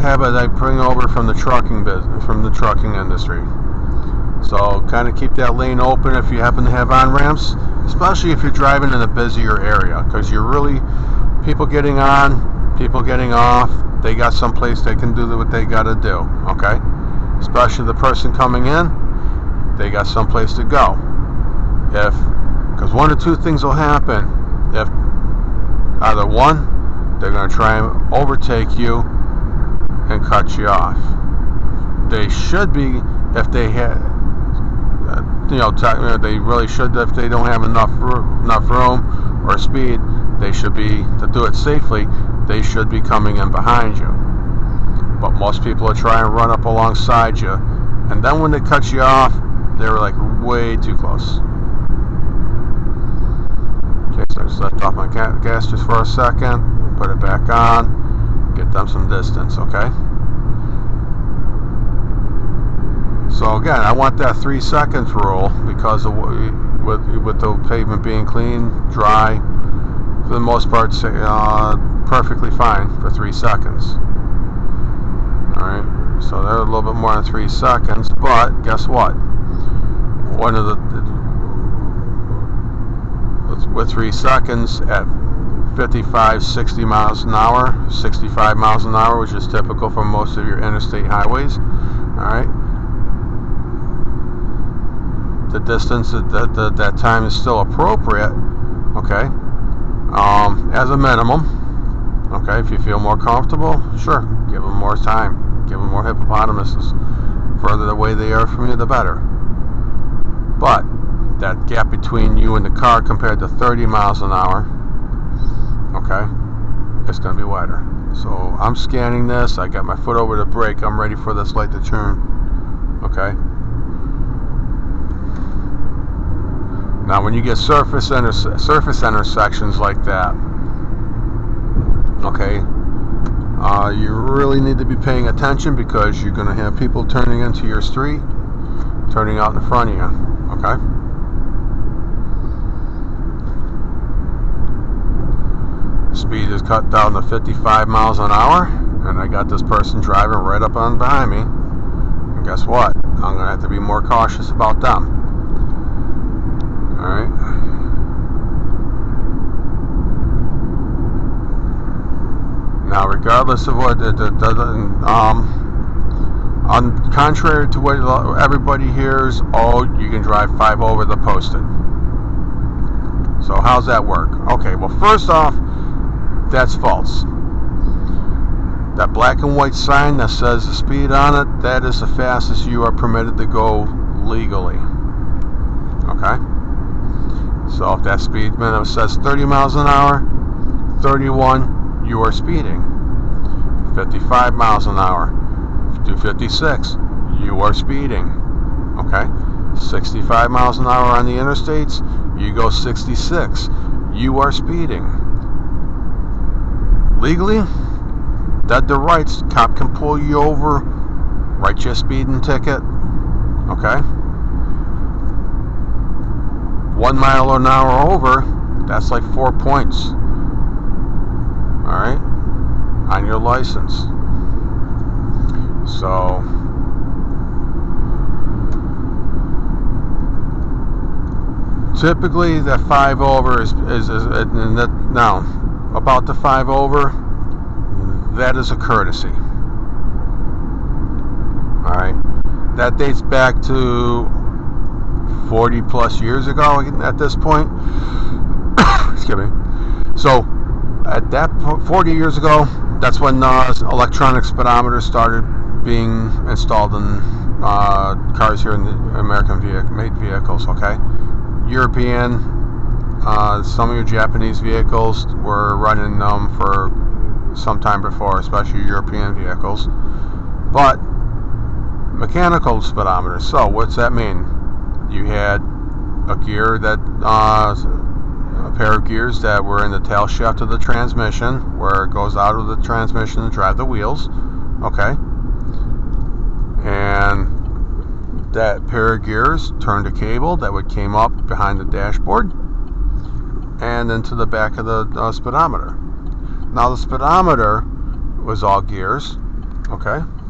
habit I bring over from the trucking business, from the trucking industry. So kind of keep that lane open if you happen to have on-ramps, especially if you're driving in a busier area, because you're really, people getting on, people getting off, they got someplace they can do what they got to do, okay? Especially the person coming in, they got someplace to go. Because one or two things will happen. If either one, they're going to try and overtake you and cut you off. They should be, if they had, they really should, if they don't have enough room or speed, they should be, to do it safely, they should be coming in behind you. But most people are trying to run up alongside you, and then when they cut you off, they're like way too close. Okay, so I just left off my gas just for a second, put it back on, get them some distance, okay? So again, I want that 3 seconds rule because of, with the pavement being clean, dry, for the most part, perfectly fine for 3 seconds. Alright, so they're a little bit more than 3 seconds, but guess what? One of the, with 3 seconds at 55, 60 miles an hour, 65 miles an hour, which is typical for most of your interstate highways, alright? The distance at that time is still appropriate, okay, as a minimum, okay. If you feel more comfortable, sure, give them more time, give them more hippopotamuses. Further away they are from you, the better. But that gap between you and the car compared to 30 miles an hour, okay, it's going to be wider. So I'm scanning this, I got my foot over the brake, I'm ready for this light to turn, okay. Now when you get surface intersections like that, okay, you really need to be paying attention because you're going to have people turning into your street, turning out in front of you, okay? Speed is cut down to 55 miles an hour, and I got this person driving right up on behind me, and guess what? I'm going to have to be more cautious about them. Alright. Now, regardless of what, on contrary to what everybody hears, oh, you can drive 5 over the posted. So how's that work? Okay, well, first off, that's false. That black and white sign that says the speed on it, that is the fastest you are permitted to go legally. Okay? So if that speed limit says 30 miles an hour, 31, you are speeding. 55 miles an hour, do 56, you are speeding. Okay? 65 miles an hour on the interstates, you go 66, you are speeding. Legally, dead to rights, cop can pull you over, write you a speeding ticket. Okay? 1 mile an hour over, that's like 4 points. Alright? On your license. So, typically that 5 over is now, about the 5 over, that is a courtesy. Alright? That dates back to 40 plus years ago at this point. Excuse me. So at that 40 years ago, that's when electronic speedometers started being installed in cars here in the American made vehicles, okay? European, some of your Japanese vehicles were running them for some time before, especially European vehicles. But mechanical speedometers, so what's that mean? You had a gear that, a pair of gears that were in the tail shaft of the transmission, where it goes out of the transmission to drive the wheels, okay? And that pair of gears turned a cable that would came up behind the dashboard and into the back of the speedometer. Now the speedometer was all gears, Okay.